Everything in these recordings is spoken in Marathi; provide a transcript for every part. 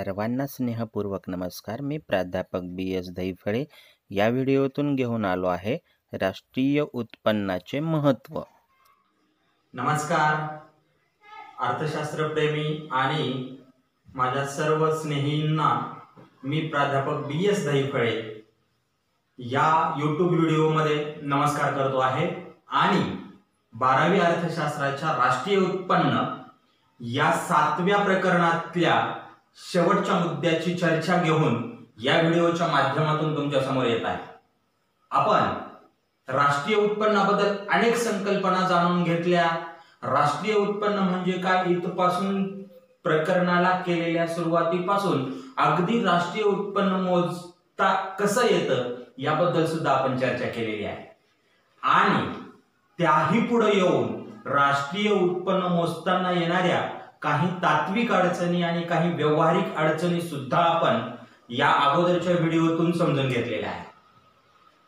सर्वांना स्नेहपूर्वक नमस्कार. मी प्राध्यापक BS दहिफळे या व्हिडिओतून घेऊन आलो आहे राष्ट्रीय उत्पन्नाचे महत्त्व. नमस्कार अर्थशास्त्रप्रेमी आणि माझ्या सर्व स्नेहींना मी प्राध्यापक BS दहिफळे या YouTube व्हिडिओमध्ये नमस्कार करतो आहे आणि 12वी अर्थशास्त्राच्या राष्ट्रीय उत्पन्न या 7व्या प्रकरणातल्या शेवटच्या मुद्द्याची चर्चा घेऊन या व्हिडिओच्या माध्यमातून तुमच्या समोर येत आहे. आपण राष्ट्रीय उत्पन्नाबद्दल अनेक संकल्पना जाणून घेतल्या. राष्ट्रीय उत्पन्न म्हणजे काय, इथपासून प्रकरणाला केलेल्या सुरुवातीपासून अगदी राष्ट्रीय उत्पन्न मोजता कसं येतं याबद्दल सुद्धा आपण चर्चा केलेली आहे. आणि त्याही पुढे येऊन राष्ट्रीय उत्पन्न मोजताना येणाऱ्या काही तात्विक अडचणी आणि काही व्यावहारिक अडचणी सुद्धा आपण या अगोदरच्या व्हिडिओतून समजून घेतलेल्या आहे.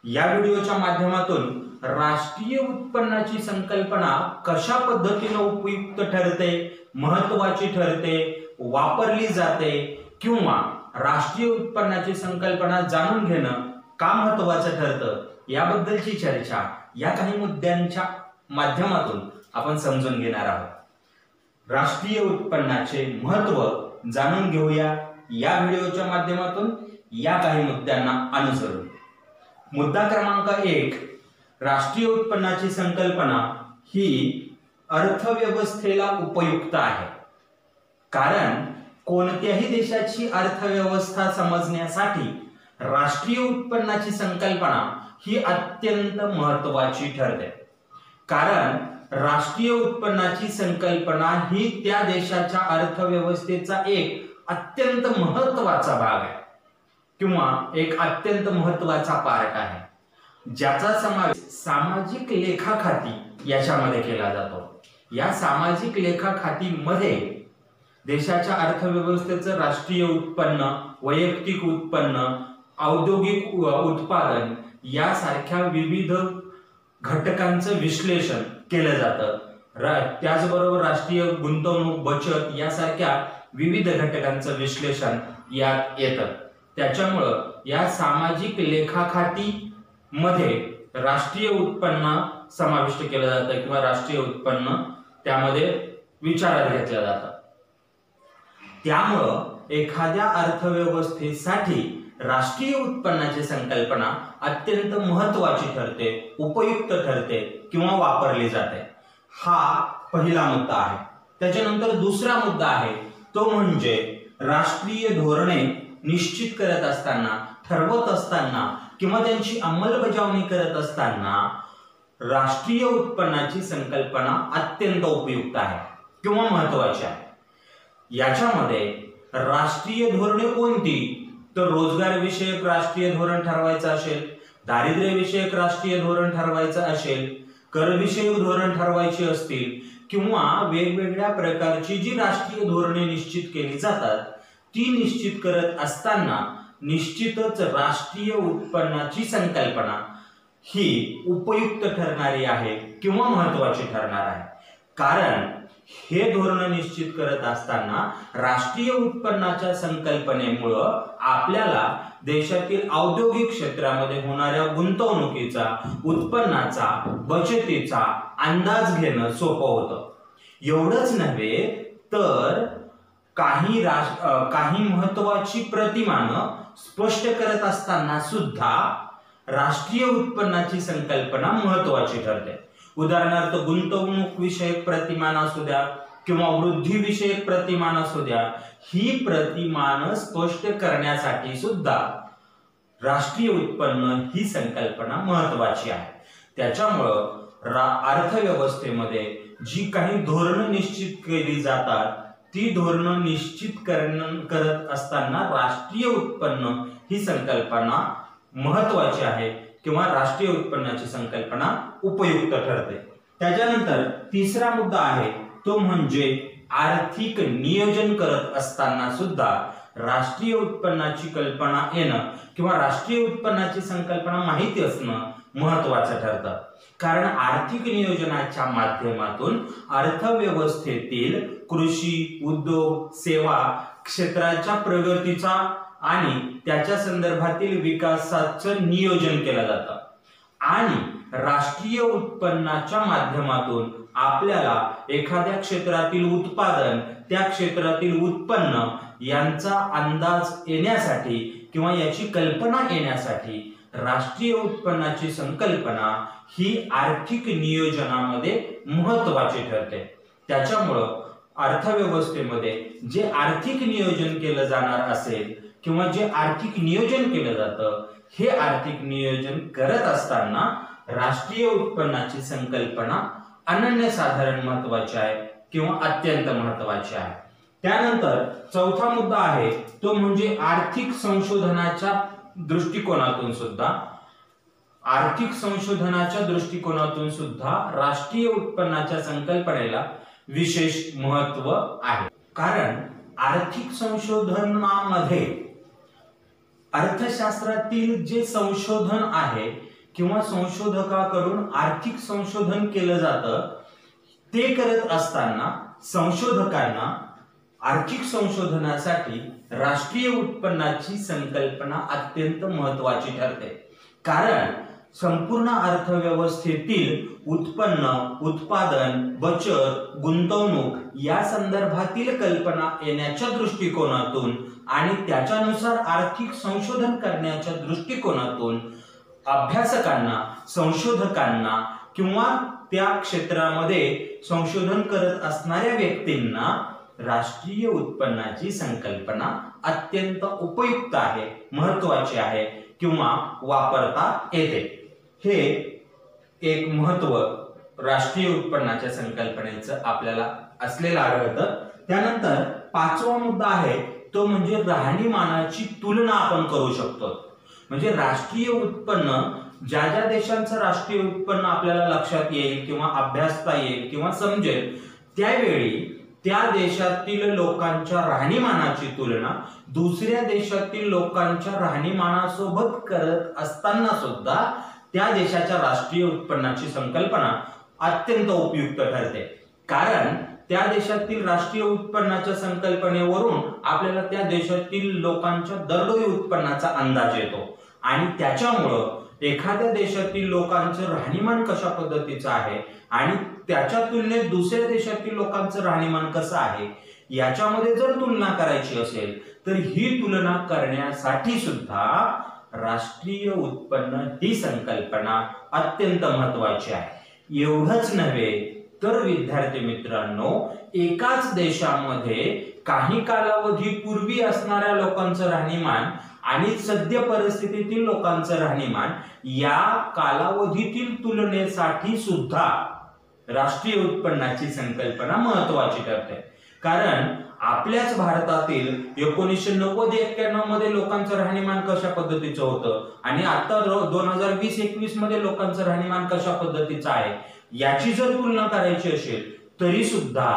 या व्हिडिओच्या माध्यमातून राष्ट्रीय उत्पन्नाची संकल्पना कशा पद्धतीने उपयुक्त ठरते, महत्त्वाची ठरते, वापरली जाते किंवा राष्ट्रीय उत्पन्नाची संकल्पना जाणून घेणं का महत्त्वाचं ठरतं याबद्दलची चर्चा या काही मुद्द्यांच्या माध्यमातून आपण समजून घेणार आहोत. राष्ट्रीय उत्पन्नाचे महत्त्व जाणून घेऊया या व्हिडिओच्या माध्यमातून या काही मुद्द्यांना अनुसरून. मुद्दा क्रमांक 1, राष्ट्रीय उत्पन्नाची संकल्पना ही अर्थव्यवस्थेला उपयुक्त आहे. कारण कोणत्याही देशाची अर्थव्यवस्था समजण्यासाठी राष्ट्रीय उत्पन्नाची संकल्पना ही अत्यंत महत्त्वाची ठरते. कारण राष्ट्रीय उत्पन्नाची संकल्पना ही त्या देशाच्या अर्थव्यवस्थेचा एक अत्यंत महत्त्वाचा भाग आहे किंवा एक अत्यंत महत्त्वाचा पार्ट आहे, ज्याचा समावेश सामाजिक लेखाखाती याच्यामध्ये केला जातो. या सामाजिक लेखाखातीमध्ये देशाच्या अर्थव्यवस्थेचं राष्ट्रीय उत्पन्न, वैयक्तिक उत्पन्न, औद्योगिक उत्पादन यासारख्या विविध घटकांचं विश्लेषण केलं जातं. त्याचबरोबर राष्ट्रीय गुंतवणूक, बचत यासारख्या विविध घटकांचं विश्लेषण यात येतं. त्याच्यामुळं या सामाजिक लेखाखाती मध्ये राष्ट्रीय उत्पन्न समाविष्ट केलं जातं किंवा राष्ट्रीय उत्पन्न त्यामध्ये विचारात घेतलं जातं. त्यामुळं एखाद्या अर्थव्यवस्थेसाठी राष्ट्रीय उत्पन्नाची संकल्पना अत्यंत महत्त्वाची ठरते, उपयुक्त ठरते किंवा वापरली जाते. हा पहिला मुद्दा आहे. त्याच्यानंतर दुसरा मुद्दा आहे तो म्हणजे राष्ट्रीय धोरणे निश्चित करत असताना, ठरवत असताना किंवा त्यांची अंमलबजावणी करत असताना राष्ट्रीय उत्पन्नाची संकल्पना अत्यंत उपयुक्त आहे किंवा महत्त्वाची आहे. याच्यामध्ये राष्ट्रीय धोरणे कोणती, तर रोजगार विषयक राष्ट्रीय धोरण ठरवायचं असेल, दारिद्र्य विषयक राष्ट्रीय धोरण ठरवायचं असेल, कर विषयक धोरण ठरवायची असतील किंवा वेगवेगळ्या प्रकारची जी राष्ट्रीय धोरणे निश्चित केली जातात ती निश्चित करत असताना निश्चितच राष्ट्रीय उत्पन्नाची संकल्पना ही उपयुक्त ठरणारी आहे किंवा महत्त्वाची ठरणार आहे. कारण हे धोरण निश्चित करत असताना राष्ट्रीय उत्पन्नाच्या संकल्पनेमुळं आपल्याला देशातील औद्योगिक क्षेत्रामध्ये होणाऱ्या गुंतवणुकीचा, उत्पन्नाचा, बचतीचा अंदाज घेणं सोपं होतं. एवढंच नव्हे तर काही महत्त्वाची प्रतिमानं स्पष्ट करत असताना सुद्धा राष्ट्रीय उत्पन्नाची संकल्पना महत्त्वाची ठरते. उदाहरणार्थ गुंतवणूक विषयक प्रतिमान असू द्या किंवा वृद्धी विषयक प्रतिमान असू द्या, ही प्रतिमान स्पष्ट करण्यासाठी सुद्धा राष्ट्रीय उत्पन्न ही संकल्पना महत्त्वाची आहे. त्याच्यामुळं अर्थव्यवस्थेमध्ये जी काही धोरणं निश्चित केली जातात ती धोरणं निश्चित करत असताना राष्ट्रीय उत्पन्न ही संकल्पना महत्त्वाची आहे किंवा राष्ट्रीय उत्पन्नाची संकल्पना उपयुक्त ठरते. त्याच्यानंतर तिसरा मुद्दा आहे तो म्हणजे आर्थिक नियोजन करत असताना सुद्धा राष्ट्रीय उत्पन्नाची कल्पना येणं किंवा राष्ट्रीय उत्पन्नाची संकल्पना माहिती असणं महत्त्वाचं ठरतं. कारण आर्थिक नियोजनाच्या माध्यमातून अर्थव्यवस्थेतील कृषी, उद्योग, सेवा क्षेत्राच्या प्रगतीचा आणि त्याच्या संदर्भातील विकासाचं नियोजन केलं जातं आणि राष्ट्रीय उत्पन्नाच्या माध्यमातून आपल्याला एखाद्या क्षेत्रातील उत्पादन, त्या क्षेत्रातील उत्पन्न यांचा अंदाज येण्यासाठी किंवा याची कल्पना येण्यासाठी राष्ट्रीय उत्पन्नाची संकल्पना ही आर्थिक नियोजनामध्ये महत्त्वाची ठरते। त्याच्यामुळं अर्थव्यवस्थेमध्ये जे आर्थिक नियोजन केलं जाणार असेल किंवा जे आर्थिक नियोजन केलं जातं, हे आर्थिक नियोजन करत असताना राष्ट्रीय उत्पन्नाची संकल्पना अनन्यसाधारण महत्त्वाची आहे किंवा अत्यंत महत्त्वाची आहे। त्यानंतर चौथा मुद्दा आहे तो म्हणजे आर्थिक संशोधनाच्या दृष्टिकोनातून सुद्धा राष्ट्रीय उत्पन्नाच्या संकल्पनेला विशेष महत्त्व आहे। कारण आर्थिक संशोधनामध्ये अर्थशास्त्रातील जे संशोधन आहे किंवा संशोधकाकडून आर्थिक संशोधन केलं जातं, ते करत असताना संशोधकांना आर्थिक संशोधनासाठी राष्ट्रीय उत्पन्नाची संकल्पना अत्यंत महत्त्वाची ठरते। कारण संपूर्ण अर्थव्यवस्थेतील उत्पन्न, उत्पादन, बचत, गुंतवणूक या संदर्भातील कल्पना येण्याच्या दृष्टिकोनातून आणि त्याच्यानुसार आर्थिक संशोधन करण्याच्या दृष्टिकोनातून अभ्यासकांना, संशोधकांना किंवा त्या क्षेत्रामध्ये संशोधन करत असणाऱ्या व्यक्तींना राष्ट्रीय उत्पन्नाची संकल्पना अत्यंत उपयुक्त आहे, महत्त्वाची आहे किंवा वापरता येते। हे एक महत्त्व राष्ट्रीय उत्पन्नाच्या संकल्पनेचं आपल्याला असलेलं आढळतं। त्यानंतर पाचवा मुद्दा आहे तो म्हणजे राहणीमानाची तुलना आपण करू शकतो। म्हणजे राष्ट्रीय उत्पन्न, ज्या ज्या देशांचं राष्ट्रीय उत्पन्न आपल्याला लक्षात येईल किंवा अभ्यासता येईल किंवा समजेल, त्यावेळी त्या देशातील लोकांच्या राहणीमानाची तुलना दुसऱ्या देशातील लोकांच्या राहणीमानासोबत करत असताना सुद्धा त्या देशाच्या राष्ट्रीय उत्पन्नाची संकल्पना अत्यंत उपयुक्त ठरते। कारण त्या देशातील राष्ट्रीय उत्पन्नाच्या संकल्पनेवरून आपल्याला त्या देशातील लोकांच्या दरडोई उत्पन्नाचा अंदाज येतो आणि त्याच्यामुळं एखाद्या देशातील लोकांचं राहणीमान कशा पद्धतीचं आहे आणि त्याच्या तुलनेत दुसऱ्या देशातील लोकांचं राहणीमान कसं आहे, याच्यामध्ये जर तुलना करायची असेल तर ही तुलना करण्यासाठी सुद्धा राष्ट्रीय उत्पन्न ही संकल्पना अत्यंत महत्त्वाची आहे। एवढंच नव्हे तर विद्यार्थी मित्रांनो, एकाच देशामध्ये काही कालावधीपूर्वी असणाऱ्या लोकांचं राहणीमान आणि सद्य परिस्थितीतील लोकांचं राहणीमान या कालावधीतील तुलनेसाठी सुद्धा राष्ट्रीय उत्पन्नाची संकल्पना महत्त्वाची ठरते। कारण आपल्याच भारतातील 1990-91 मध्ये लोकांचं राहणीमान कशा पद्धतीचं होतं आणि आता 2020-21 मध्ये लोकांचं राहणीमान कशा पद्धतीचं आहे, याची जर तुलना करायची असेल तरी सुद्धा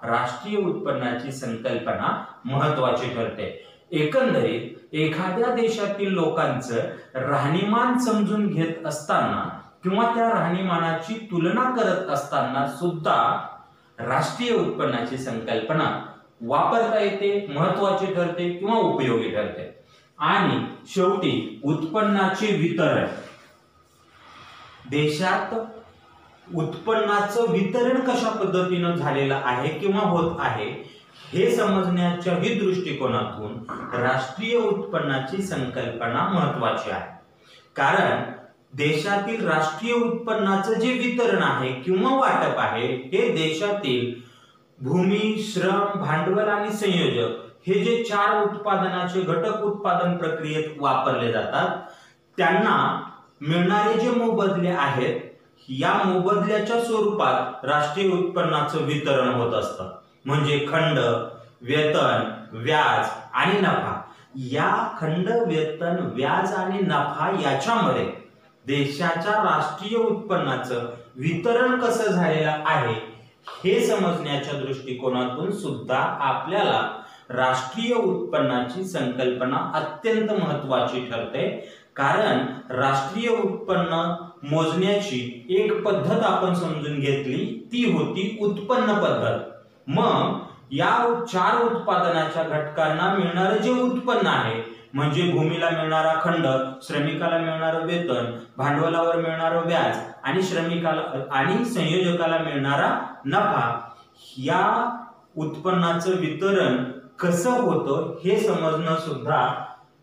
राष्ट्रीय उत्पन्नाची संकल्पना महत्त्वाची ठरते। एकंदरीत एखाद्या देशातील लोकांचं राहणीमान समजून घेत असताना किंवा त्या राहणीमानाची तुलना करत असताना सुद्धा राष्ट्रीय उत्पन्नाची संकल्पना वापरता येते, महत्त्वाची ठरते किंवा उपयोगी ठरते। आणि शेवटी उत्पन्नाचे वितरण, देशात उत्पन्नाचं वितरण कशा पद्धतीनं झालेलं आहे किंवा होत आहे हे समजण्याच्याही दृष्टिकोनातून राष्ट्रीय उत्पन्नाची संकल्पना महत्त्वाची आहे। कारण देशातील राष्ट्रीय उत्पन्नाचं जे वितरण आहे किंवा वाटप आहे हे देशातील भूमी, श्रम, भांडवल आणि संयोजक हे जे 4 उत्पादनाचे घटक उत्पादन प्रक्रियेत वापरले जातात त्यांना मिळणारे जे मोबदले आहेत, या मोबदल्याच्या स्वरूपात राष्ट्रीय उत्पन्नाचं वितरण होत असतं। म्हणजे खंड, वेतन, व्याज आणि नफा, या खंड, वेतन, व्याज आणि नफा याच्यामध्ये देशाच्या राष्ट्रीय उत्पन्नाचं वितरण कसं झालेलं आहे हे समजण्याच्या दृष्टिकोनातून सुद्धा आपल्याला राष्ट्रीय उत्पन्नाची संकल्पना अत्यंत महत्त्वाची ठरते। कारण राष्ट्रीय उत्पन्न मोजण्याची एक पद्धत आपण समजून घेतली, ती होती उत्पन्न पद्धत। मग या 4 उत्पादनाच्या घटकांना मिळणारे जे उत्पन्न आहे म्हणजे भूमीला मिळणारा खंड, श्रमिकाला मिळणारं वेतन, भांडवलावर मिळणारं व्याज आणि संयोजकाला मिळणारा नफा, या उत्पन्नाचं वितरण कसं होतं हे समजणं सुद्धा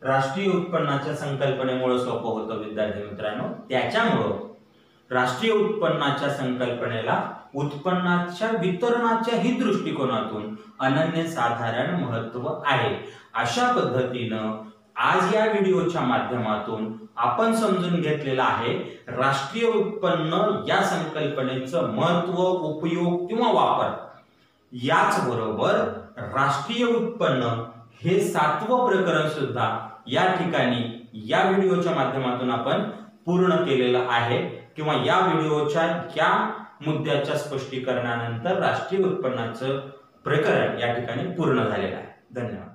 राष्ट्रीय उत्पन्नाच्या संकल्पनेमुळे सोपं होतं विद्यार्थी मित्रांनो. त्याच्यामुळं राष्ट्रीय उत्पन्नाच्या संकल्पनेला उत्पन्नाच्या वितरणाच्याही दृष्टिकोनातून अनन्यसाधारण महत्त्व आहे. अशा पद्धतीनं आज या व्हिडिओच्या माध्यमातून आपण समजून घेतलेलं आहे राष्ट्रीय उत्पन्न या संकल्पनेचं महत्त्व, उपयोग किंवा वापर. याचबरोबर राष्ट्रीय उत्पन्न हे 7वं प्रकरण सुद्धा या ठिकाणी या व्हिडिओच्या माध्यमातून आपण पूर्ण केलेलं आहे किंवा या व्हिडिओच्या या मुद्द्याच्या स्पष्टीकरणानंतर राष्ट्रीय उत्पन्नाचं प्रकरण या ठिकाणी पूर्ण झालेलं आहे. धन्यवाद.